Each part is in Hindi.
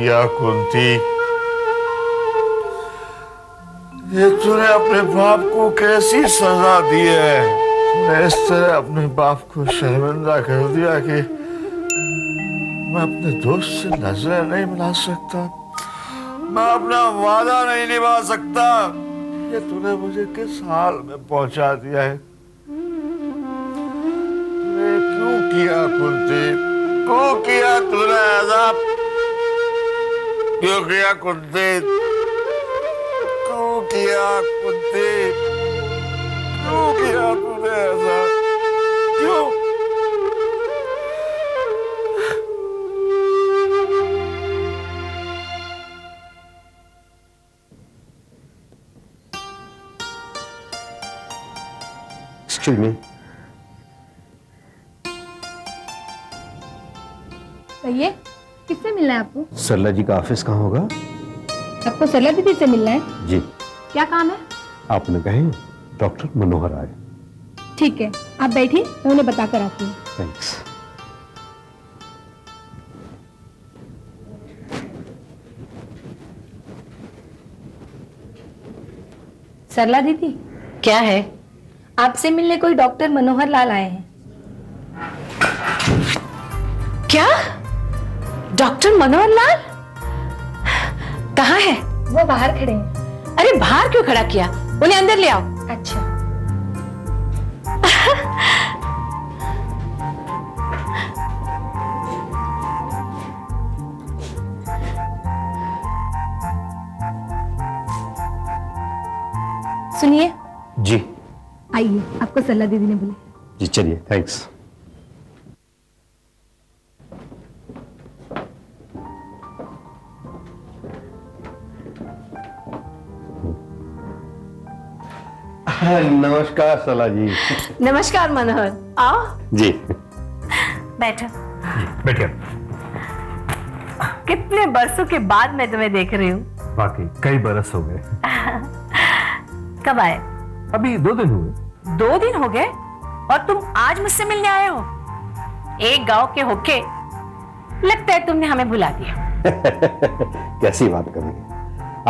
किया कुंती? ये तूने अपने बाप को कैसी सजा दी है? तूने इस तरह अपने बाप को शर्मिंदा कर दिया कि मैं अपने दोस्त से नजरें नहीं मिला सकता, मैं अपना वादा नहीं निभा सकता। ये तूने मुझे किस हाल में पहुंचा दिया है? तूने क्यों किया कुंती? क्यों किया तूने ऐसा? क्यों किया कुंती? क्यों किया कुंती? क्यों किया तूने ऐसा? क्यों? Excuse me. कहिए, किससे मिलना है आपको? सरला जी का ऑफिस कहाँ होगा? आपको सरला दीदी से मिलना है? जी। क्या काम है? आपने कहे डॉक्टर मनोहर आए। ठीक है, आप बैठिए, मैं उन्हें बता कर आती हूँ। थैंक्स। सरला दीदी, क्या है? आपसे मिलने कोई डॉक्टर मनोहर लाल आए हैं। क्या? डॉक्टर मनोहर लाल कहाँ है? वो बाहर खड़े हैं। अरे बाहर क्यों खड़ा किया? उन्हें अंदर ले आओ। अच्छा। सुनिए। जी। आइए, आपको सरला दीदी ने बुलाया। जी चलिए, थैंक्स। नमस्कार सरला जी। नमस्कार मनोहर, आओ। जी बैठो। बैठिए। कितने बरसों के बाद मैं तुम्हें देख रही हूँ। बाकी कई बरस हो गए। कब आए? अभी 2 दिन हुए। 2 दिन हो गए और तुम आज मुझसे मिलने आए हो? एक गांव के होके लगता है तुमने हमें भुला दिया। कैसी बात करेंगे?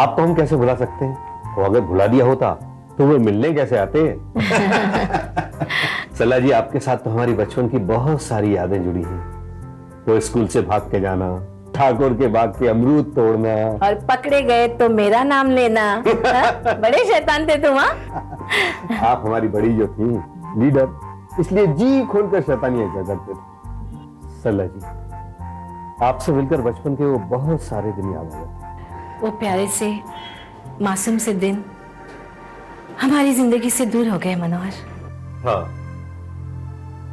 आपको हम कैसे भुला सकते हैं? वो अगर भुला दिया होता तो वो मिलने कैसे आते हैं? सरला जी, आपके साथ तो हमारी बचपन की बहुत सारी यादें जुड़ी हैं। वो स्कूल से भाग के जाना, ठाकुर के बाग के अमरूद तोड़ना, और पकड़े गए तो मेरा नाम लेना। बड़े शैतान थे तुम। आप हमारी बड़ी जो थी लीडर, इसलिए जी खोलकर शैतानियां क्या करते थे। सरला जी, आपसे मिलकर बचपन के वो बहुत सारे दिन याद आ गए। वो प्यारे से मासूम से दिन हमारी जिंदगी से दूर हो गए मनोहर। हाँ,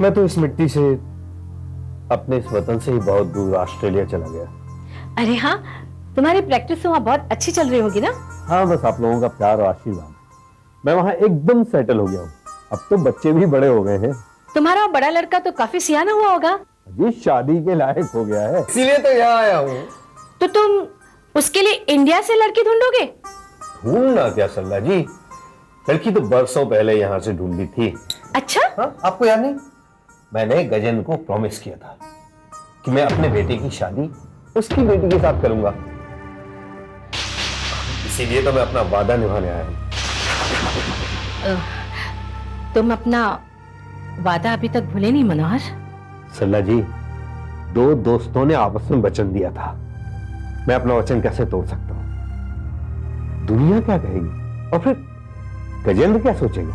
मैं तो इस मिट्टी से, अपने इस वतन से ही बहुत दूर ऑस्ट्रेलिया चला गया। अरे हाँ, तुम्हारी प्रैक्टिस वहाँ बहुत अच्छी चल रही होगी ना? हाँ, बस आप लोगों का प्यार और आशीर्वाद, मैं वहाँ एकदम सेटल हो गया हूँ। अब तो बच्चे भी बड़े हो गए हैं। तुम्हारा बड़ा लड़का तो काफी सियाना हुआ होगा। जी, शादी के लायक हो गया है, इसीलिए तो यहाँ आया हूँ। तो तुम उसके लिए इंडिया से लड़की ढूंढोगे? ढूंढना क्या सरला जी, लड़की तो बरसों पहले यहाँ से ढूंढी थी। अच्छा? हाँ, आपको याद नहीं? मैंने गजेंद्र को प्रॉमिस किया था कि मैं अपने बेटे की शादी उसकी बेटी के साथ करूंगा, इसीलिए तो मैं अपना वादा निभाने आया हूं। तुम अपना वादा अभी तक भूले नहीं मनोहर? सरला जी, 2 दोस्तों ने आपस में वचन दिया था, मैं अपना वचन कैसे तोड़ सकता हूं? दुनिया क्या कहेगी और फिर गजेंद्र क्या सोचेगा?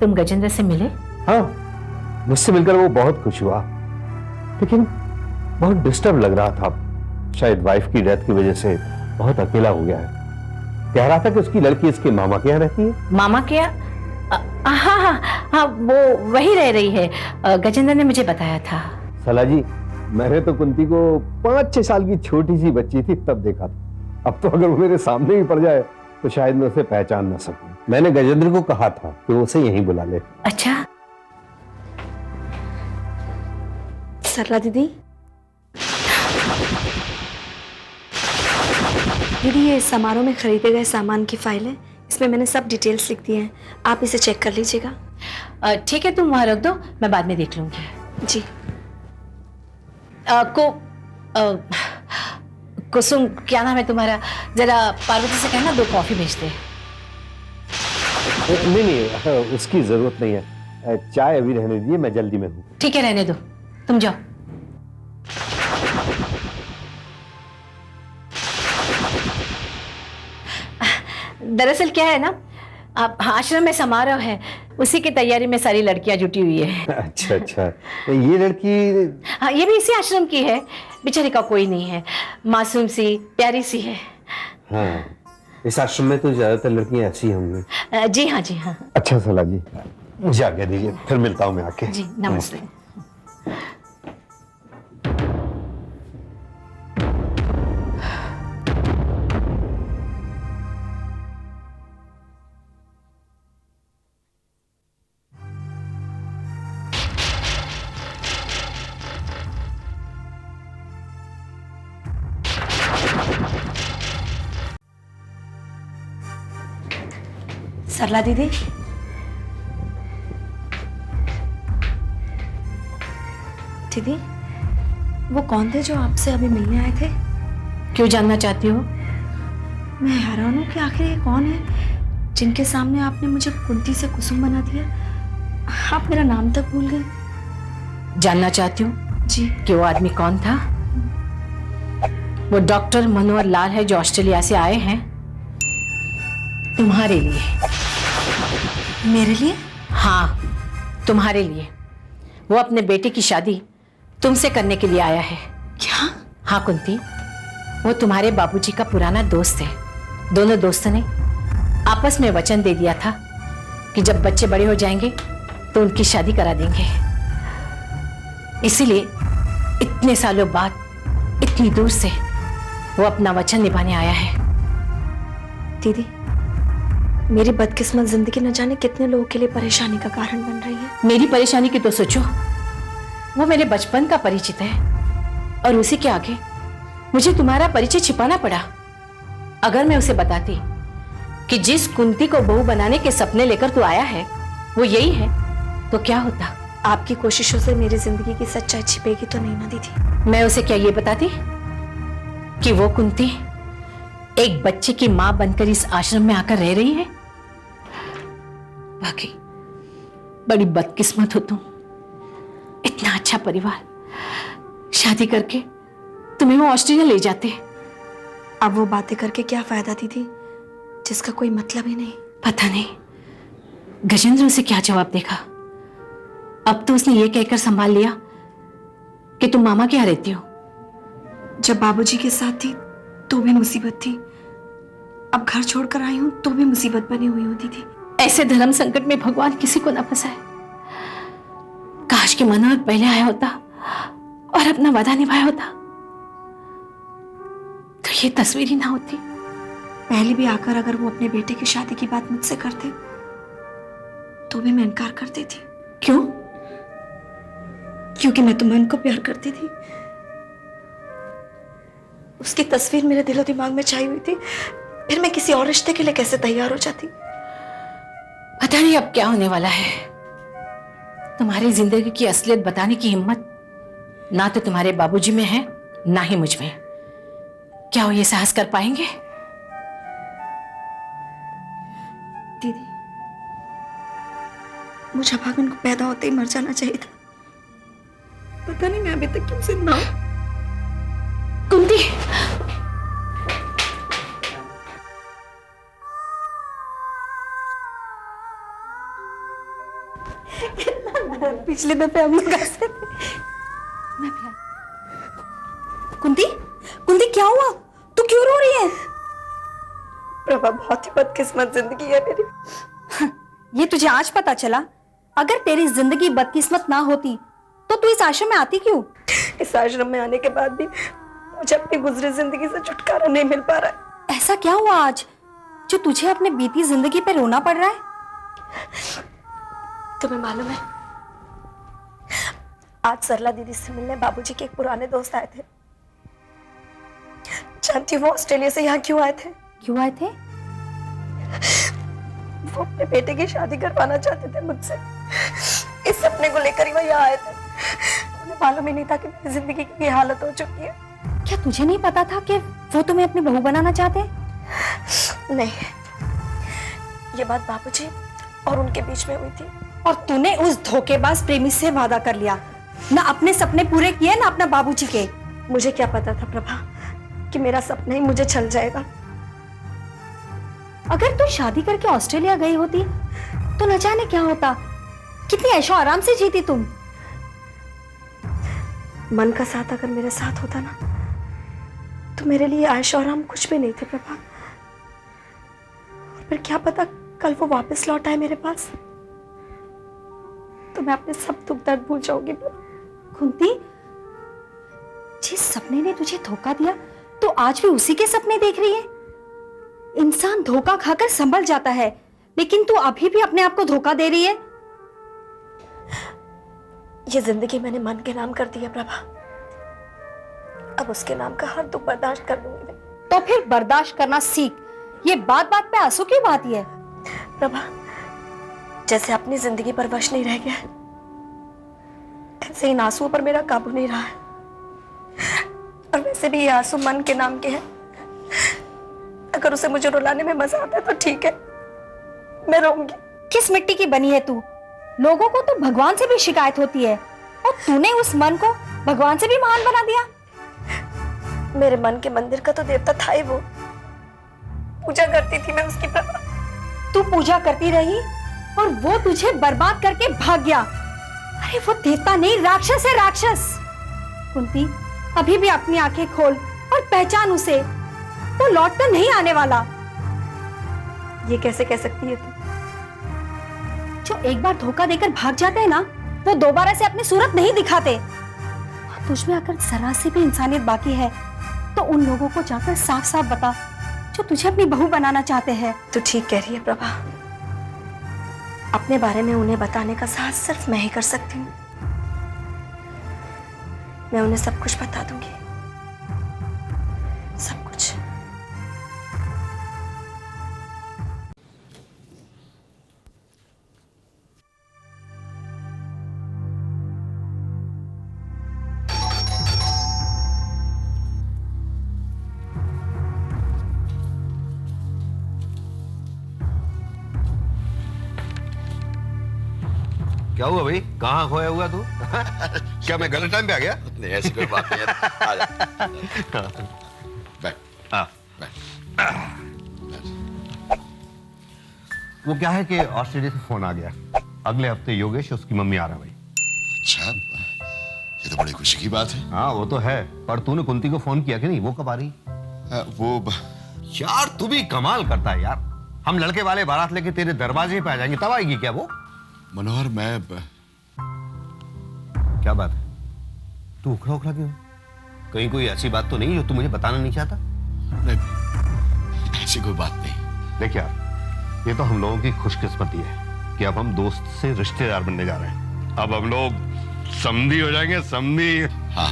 तुम गजेंद्र से मिले? हाँ, मुझसे मिलकर वो बहुत खुश हुआ, लेकिन बहुत डिस्टर्ब लग रहा था। शायद वाइफ की डेथ की वजह से बहुत अकेला हो गया है। कह रहा था कि उसकी लड़की इसके मामा के यहाँ रहती है। मामा के यहाँ? हाँ हाँ हाँ, वो वही रह रही है। गजेंद्र ने मुझे बताया था। सरला जी, मैंने तो कुंती को 5-6 साल की छोटी सी बच्ची थी तब देखा था। अब तो अगर वो मेरे सामने ही पड़ जाए तो शायद मैं उसे पहचान ना सकूं। मैंने गजेंद्र को कहा था कि वो उसे यहीं बुला ले। अच्छा। सरला दीदी, दीदी ये समारोह में खरीदे गए सामान की फाइल है, इसमें मैंने सब डिटेल्स लिख दी हैं, आप इसे चेक कर लीजिएगा। ठीक है, तुम वहां रख दो, मैं बाद में देख लूंगी। जी। कुसुम, क्या नाम है तुम्हारा, जरा पार्वती से कहना 2 कॉफी भेज दे। नहीं नहीं, उसकी जरूरत नहीं है, चाय अभी रहने दीजिए, मैं जल्दी में हूँ। ठीक है, रहने दो, तुम जाओ। दरअसल क्या है ना, अब आश्रम में समारोह है, उसी की तैयारी में सारी लड़कियां जुटी हुई है। अच्छा अच्छा, ये लड़की? हाँ, ये भी इसी आश्रम की है। बेचारी का कोई नहीं है, मासूम सी प्यारी सी है। हाँ, इस आश्रम में तो ज्यादातर लड़कियां ऐसी होंगी। जी हाँ, जी हाँ। अच्छा सला जी, मुझे आज्ञा दीजिए, फिर मिलता हूँ मैं आके। जी नमस्ते। सरला दीदी, दीदी वो कौन थे जो आपसे अभी मिलने आए थे? क्यों जानना चाहती हो? मैं हैरान हूँ कि आखिर ये कौन है जिनके सामने आपने मुझे कुंती से कुसुम बना दिया। आप मेरा नाम तक भूल गए। जानना चाहती हो जी। कि वो आदमी कौन था? वो डॉक्टर मनोहर लाल है, जो ऑस्ट्रेलिया से आए हैं तुम्हारे लिए। मेरे लिए? हाँ, तुम्हारे लिए। वो अपने बेटे की शादी तुमसे करने के लिए आया है। क्या? हाँ कुंती, वो तुम्हारे बाबूजी का पुराना दोस्त है। दोनों दोस्तों ने आपस में वचन दे दिया था कि जब बच्चे बड़े हो जाएंगे तो उनकी शादी करा देंगे। इसीलिए इतने सालों बाद इतनी दूर से वो अपना वचन निभाने आया है। दीदी, मेरी बदकिस्मत जिंदगी न जाने कितने लोगों के लिए परेशानी का कारण बन रही है। मेरी परेशानी की तो सोचो, वो मेरे बचपन का परिचित है और उसी के आगे मुझे तुम्हारा परिचय छिपाना पड़ा। अगर मैं उसे बताती कि जिस कुंती को बहू बनाने के सपने लेकर तू आया है वो यही है, तो क्या होता? आपकी कोशिशों से मेरी जिंदगी की सच्चाई छिपेगी तो नहीं ना दीदी? मैं उसे क्या ये बताती कि वो कुंती एक बच्चे की मां बनकर इस आश्रम में आकर रह रही है? बाकी बड़ी बदकिस्मत हो तुम। इतना अच्छा परिवार, शादी करके तुम्हें वो ऑस्ट्रेलिया ले जाते। अब वो बातें करके क्या फायदा दीदी, जिसका कोई मतलब ही नहीं। पता नहीं गजेंद्र उसे क्या जवाब देगा। अब तो उसने ये कहकर संभाल लिया कि तुम मामा के यहाँ रहती हो। जब बाबूजी के साथ थी तो भी मुसीबत थी, अब घर छोड़कर आई हूं तो भी मुसीबत बनी हुई होती थी। ऐसे धर्म संकट में भगवान किसी को ना फंसाए। काश कि मनोहर पहले आया होता और अपना वादा निभाया होता तो ये तस्वीर ही ना होती। पहले भी आकर अगर वो अपने बेटे की शादी की बात मुझसे करते तो भी मैं इनकार कर देती। क्यों? क्योंकि मैं तो मन को प्यार करती थी। उसकी तस्वीर मेरे दिलो दिमाग में छाई हुई थी, फिर मैं किसी और रिश्ते के लिए कैसे तैयार हो जाती। पता नहीं अब क्या होने वाला है। तुम्हारी जिंदगी की असलियत बताने की हिम्मत ना तो तुम्हारे बाबूजी में है ना ही मुझ में। क्या वो ये साहस कर पाएंगे? दीदी, मुझे भागन को पैदा होते ही मर जाना चाहिए था। पता नहीं मैं अभी तक क्यों जिंदा हूं। कुंती, पिछले दफे हम लोग हंसे थे। मैं भी आई। कुंती, कुंती क्या हुआ? तू क्यों रो रही है? प्रभा, बहुत ही बदकिस्मत जिंदगी है मेरी। ये तुझे आज पता चला? अगर तेरी जिंदगी बदकिस्मत ना होती तो तू इस आश्रम में आती क्यों? इस आश्रम में आने के बाद भी मुझे अपनी गुजरी जिंदगी से छुटकारा नहीं मिल पा रहा है। ऐसा क्या हुआ आज जो तुझे अपने बीती जिंदगी पे रोना पड़ रहा है? तुम्हें मालूम है, आज सरला दीदी से मिलने बाबूजी के एक पुराने दोस्त आए थे। जानती हो वो ऑस्ट्रेलिया से यहाँ क्यों आए थे? क्यों आए थे? वो अपने बेटे की शादी करवाना चाहते थे मुझसे। इस सपने को लेकर ही वो यहाँ आए थे। उन्हें मालूम ही नहीं था कि मेरी जिंदगी की ये हालत हो चुकी है। क्या तुझे नहीं पता था कि वो तुम्हें अपनी बहू बनाना चाहते हैं? नहीं, ये बात बाबूजी और उनके बीच में हुई थी। और तूने उस धोखेबाज प्रेमी से वादा कर लिया, ना अपने सपने पूरे किए ना अपना बाबूजी के। मुझे क्या पता था प्रभा कि मेरा सपना ही मुझे छल जाएगा। अगर तू शादी करके ऑस्ट्रेलिया गई होती तो न जाने क्या होता। कितनी ऐशो आराम से जीती तुम। मन का साथ अगर मेरे साथ होता ना तो मेरे लिए ऐशो आराम कुछ भी नहीं थे प्रभा। और फिर क्या पता कल वो वापस लौट आए मेरे पास तो मैं अपने सब दुख दर्द भूल जाऊंगी। कुंती, जिस सपने ने तुझे धोखा दिया तो आज भी उसी के सपने देख रही है। इंसान धोखा खाकर संभल जाता है, लेकिन तू अभी भी अपने आप को धोखा दे रही है। ये जिंदगी मैंने मन के नाम कर दी है प्रभा। अब उसके नाम का हर दुख बर्दाश्त कर लूंगी मैं। तो फिर बर्दाश्त करना सीख। ये बात बात पे आंसू क्यों बहाती है? प्रभा, जैसे अपनी जिंदगी पर वश नहीं रह गया है, ऐसे इन आंसुओं पर मेरा काबू नहीं रहा है। और वैसे भी ये आंसू मन के नाम के हैं। अगर उसे मुझे रुलाने में मजा आता है तो ठीक है, मैं रोऊंगी। किस मिट्टी की बनी है तू? लोगों को तो भगवान से भी शिकायत होती है और तूने उस मन को भगवान से भी महान बना दिया। मेरे मन के मंदिर का तो देवता था ही वो। पूजा करती थी मैं उसकी प्रभा। तू पूजा करती रही और वो तुझे बर्बाद करके भाग गया। अरे वो देवता नहीं, राक्षस है, राक्षस। कुंती, अभी भी अपनी आंखें खोल और पहचान उसे। वो लौट कर नहीं आने वाला। ये कैसे कह सकती है तू? जो एक बार धोखा देकर भाग जाते हैं ना, वो दोबारा से अपनी सूरत नहीं दिखाते। और तुझ में अगर जरा से भी इंसानियत बाकी है तो उन लोगों को जाकर साफ साफ बता जो तुझे अपनी बहू बनाना चाहते हैं। तू ठीक कह रही है प्रभा। अपने बारे में उन्हें बताने का साहस सिर्फ मैं ही कर सकती हूँ। मैं उन्हें सब कुछ बता दूंगी, सब कुछ। क्या हुआ भाई, कहाँ खोया हुआ तू? क्या मैं गलत टाइम पे आ गया? नहीं, ऐसी कोई बात नहीं है। आ जा। बैठ। हाँ। बैठ। वो क्या है कि ऑस्ट्रेलिया से फोन आ गया, अगले हफ्ते योगेश उसकी मम्मी आ रहा है भाई। अच्छा, ये तो बड़ी खुशी की बात है। हाँ वो तो है, पर तूने कुंती को फोन किया कि नहीं? वो कब आ रही? यार तू भी कमाल करता है यार। हम लड़के वाले बारात लेके तेरे दरवाजे पे आ जाएंगे, तब आएगी क्या वो? मनोहर, मैं क्या बात है, तू उखड़ा उखड़ा क्यों? कहीं कोई ऐसी बात तो नहीं जो तू मुझे बताना नहीं चाहता? नहीं, ऐसी कोई बात नहीं। देख यार, ये तो हम लोगों की खुशकिस्मती है कि अब हम दोस्त से रिश्तेदार बनने जा रहे हैं। अब हम लोग समधी हो जाएंगे, समधी। हाँ,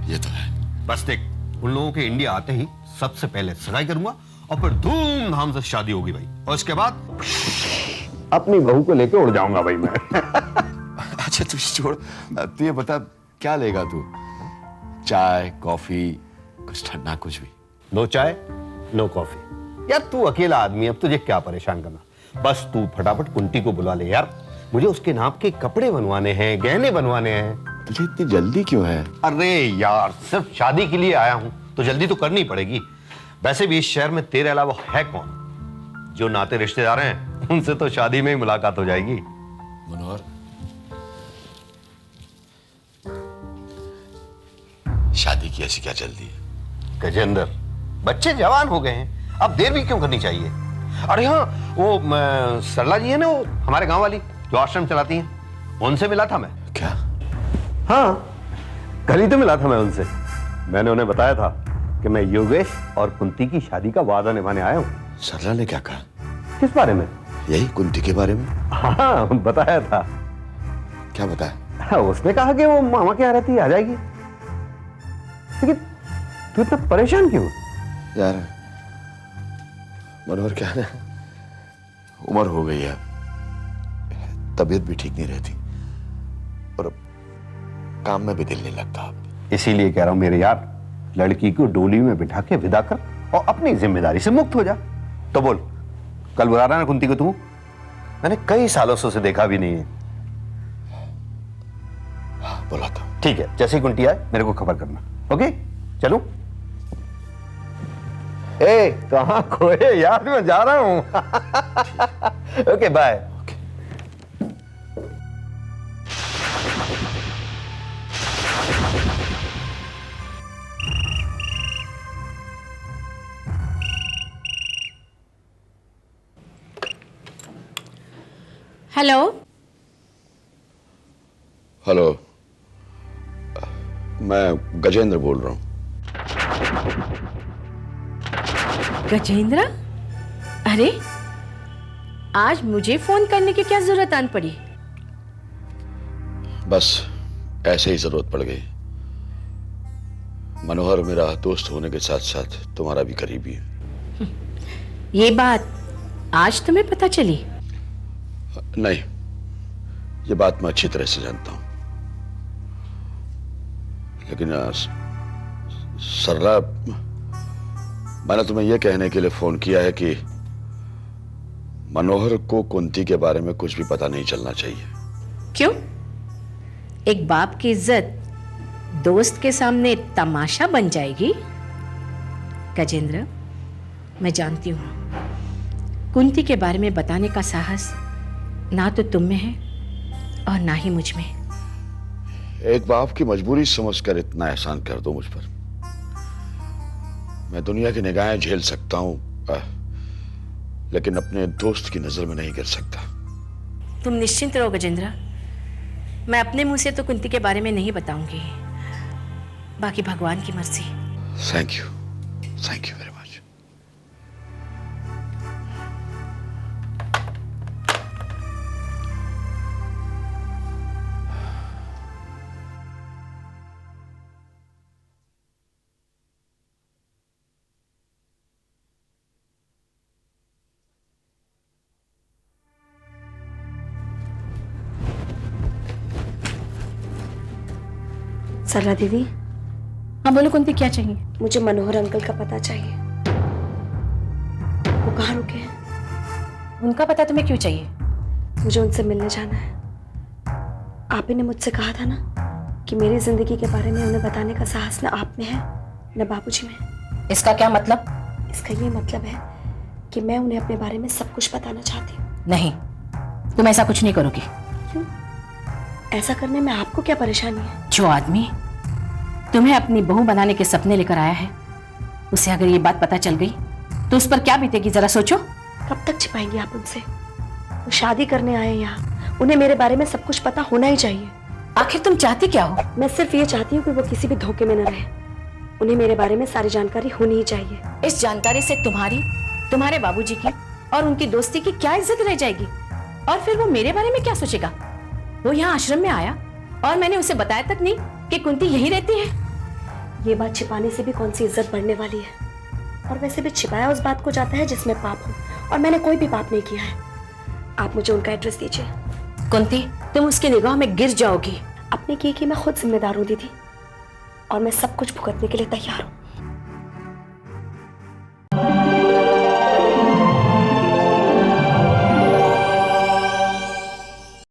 ये तो है। बस देख, उन लोगों के इंडिया आते ही सबसे पहले सगाई करूंगा और फिर धूमधाम से शादी होगी भाई, और उसके बाद अपनी बहू को लेके उड़ जाऊंगा भाई मैं। अच्छा तू छोड़, तू ये बता क्या लेगा तू? चाय, कॉफी, कुछ ठंडा, कुछ भी? नो चाय नो कॉफी। यार तू अकेला आदमी, अब तुझे क्या परेशान करना। बस तू फटाफट कुंती को बुला ले यार, मुझे उसके नाप के कपड़े बनवाने हैं, गहने बनवाने हैं। तुझे इतनी जल्दी क्यों है? अरे यार, सिर्फ शादी के लिए आया हूं तो जल्दी तो करनी पड़ेगी। वैसे भी इस शहर में तेरे अलावा है कौन? जो नाते रिश्तेदार हैं उनसे तो शादी में ही मुलाकात हो जाएगी। मनोहर, शादी की ऐसी क्या जल्दी है? गजेंद्र, बच्चे जवान हो गए हैं, अब देर भी क्यों करनी चाहिए? अरे हाँ, वो सरला जी है ना, वो हमारे गांव वाली जो आश्रम चलाती हैं, उनसे मिला था मैं। क्या? हाँ, कल ही तो मिला था मैं उनसे। मैंने उन्हें बताया था कि मैं योगेश और कुंती की शादी का वादा निभाने आया हूँ। सरला ने क्या कहा? किस बारे में? यही कुंती के बारे में। हाँ, बताया था। क्या बताया? हाँ, उसने कहा कि वो मामा के यहाँ रहती है, आ जाएगी। लेकिन तू इतना परेशान क्यों? यार मनोहर, क्या है, उम्र हो गई है, तबीयत भी ठीक नहीं रहती और काम में भी दिल नहीं लगता अब। इसीलिए कह रहा हूं मेरे यार, लड़की को डोली में बिठा के विदा कर और अपनी जिम्मेदारी से मुक्त हो जा। तो बोल, कल बुला रहा ना कुंती को तू? मैंने कई सालों से उसे देखा भी नहीं है। बुलाता हूं। ठीक है, जैसे ही कुंती आए मेरे को खबर करना। ओके, चलूं? ए, कहां खोए यार, मैं जा रहा हूं। Okay, bye. हेलो। हेलो, मैं गजेंद्र बोल रहा हूं। गजेंद्र? अरे, आज मुझे फोन करने की क्या जरूरत आन पड़ी? बस ऐसे ही जरूरत पड़ गई। मनोहर मेरा दोस्त होने के साथ साथ तुम्हारा भी करीबी है। ये बात आज तुम्हें पता चली? नहीं, ये बात मैं अच्छी तरह से जानता हूं, लेकिन सरला, मैंने तुम्हें यह कहने के लिए फोन किया है कि मनोहर को कुंती के बारे में कुछ भी पता नहीं चलना चाहिए। क्यों? एक बाप की इज्जत दोस्त के सामने तमाशा बन जाएगी? गजेंद्र, मैं जानती हूं कुंती के बारे में बताने का साहस ना तो तुम में है और ना ही मुझ में। एक बाप की मजबूरी समझकर इतना एहसान कर दो मुझ पर। मैं दुनिया की निगाहें झेल सकता हूं, लेकिन अपने दोस्त की नजर में नहीं गिर सकता। तुम निश्चिंत रहो गजेंद्र, मैं अपने मुंह से तो कुंती के बारे में नहीं बताऊंगी, बाकी भगवान की मर्जी। Thank you very much. Sarla दीदी, हाँ बोलो कुंती, क्या चाहिए? मुझे मनोहर अंकल का पता चाहिए। वो कहाँ रुके हैं? उनका पता तुम्हें क्यों चाहिए? मुझे उनसे मिलने जाना है। आप ही ने मुझसे कहा था ना कि मेरी जिंदगी के बारे में उन्हें बताने का साहस न आप में है न बाबूजी में। इसका क्या मतलब? इसका ये मतलब है कि मैं उन्हें अपने बारे में सब कुछ बताना चाहती हूँ। नहीं, तुम ऐसा कुछ नहीं करोगी। क्यों? ऐसा करने में आपको क्या परेशानी है? जो आदमी तुम्हें अपनी बहू बनाने के सपने लेकर आया है, उसे अगर ये बात पता चल गई तो उस पर क्या बीतेगी, जरा सोचो। कब तक छिपाएंगी आप उनसे? वो शादी करने आए यहाँ, उन्हें मेरे बारे में सब कुछ पता होना ही चाहिए। आखिर तुम चाहती क्या हो? मैं सिर्फ ये चाहती हूँ कि वो किसी भी धोखे में न रहे। उन्हें मेरे बारे में सारी जानकारी होनी ही चाहिए। इस जानकारी से तुम्हारी, तुम्हारे बाबूजी की और उनकी दोस्ती की क्या इज्जत रह जाएगी? और फिर वो मेरे बारे में क्या सोचेगा? वो यहाँ आश्रम में आया और मैंने उसे बताया तक नहीं कि कुंती यहीं रहती है। ये बात छिपाने से भी कौन सी इज्जत बढ़ने वाली है? और वैसे भी छिपाया उस बात को जाता है जिसमें पाप हो, और मैंने कोई भी पाप नहीं किया है। आप मुझे उनका एड्रेस दीजिए। कुंती, तुम उसकी निगाह में गिर जाओगी। अपने किए की मैं खुद जिम्मेदार हूँ दीदी, और मैं सब कुछ भुगतने के लिए तैयार हूँ।